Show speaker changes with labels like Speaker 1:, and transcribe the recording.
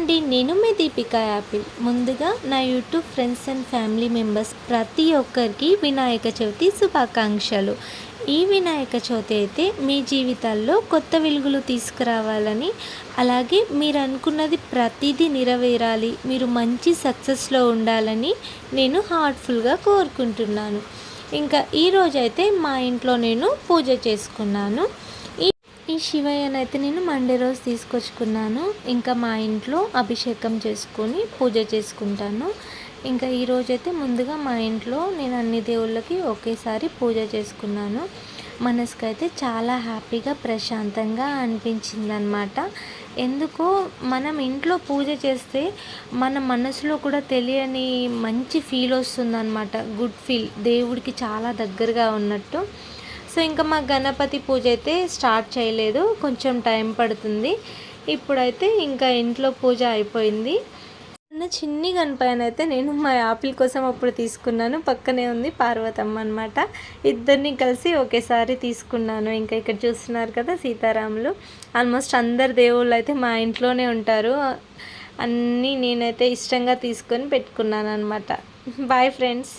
Speaker 1: అండి, నేను మీ దీపిక యాపిల్. ముందుగా నా YouTube friends and family members ప్రతి ఒక్కరికి వినాయక చవితి శుభాకాంక్షలు. ఈ వినాయక చవితి అయితే మీ జీవితాల్లో కొత్త వెలుగులు తీసుకురావాలని, అలాగే మీరు అనుకున్నది ప్రతిదీ నెరవేరాలి, మీరు మంచి సక్సెస్లో ఉండాలని నేను హార్ట్ఫుల్గా కోరుకుంటున్నాను. ఇంకా ఈరోజైతే మా ఇంట్లో నేను పూజ చేసుకున్నాను. ఈ శివయ్యనైతే నేను మండే రోజు తీసుకొచ్చుకున్నాను. ఇంకా మా ఇంట్లో అభిషేకం చేసుకొని పూజ చేసుకుంటాను. ఇంకా ఈరోజైతే ముందుగా మా ఇంట్లో నేను అన్ని దేవుళ్ళకి ఒకేసారి పూజ చేసుకున్నాను. మనసుకైతే చాలా హ్యాపీగా ప్రశాంతంగా అనిపించిందనమాట. ఎందుకో మనం ఇంట్లో పూజ చేస్తే మన మనసులో కూడా తెలియని మంచి ఫీల్ వస్తుందన్నమాట. గుడ్ ఫీల్, దేవుడికి చాలా దగ్గరగా ఉన్నట్టు. సో ఇంకా మా గణపతి పూజ అయితే స్టార్ట్ చేయలేదు, కొంచెం టైం పడుతుంది. ఇప్పుడైతే ఇంకా ఇంట్లో పూజ అయిపోయింది. చిన్ని గణపయ్యన అయితే నేను మా యాపిల్ కోసం అప్పుడు తీసుకున్నాను. పక్కనే ఉంది పార్వతమ్మ అనమాట. ఇద్దరిని కలిసి ఒకేసారి తీసుకున్నాను. ఇంకా ఇక్కడ చూస్తున్నారు కదా సీతారాములు. ఆల్మోస్ట్ అందరు దేవుళ్ళు అయితే మా ఇంట్లోనే ఉంటారు. అన్నీ నేనైతే ఇష్టంగా తీసుకొని పెట్టుకున్నాను అనమాట. Bye friends.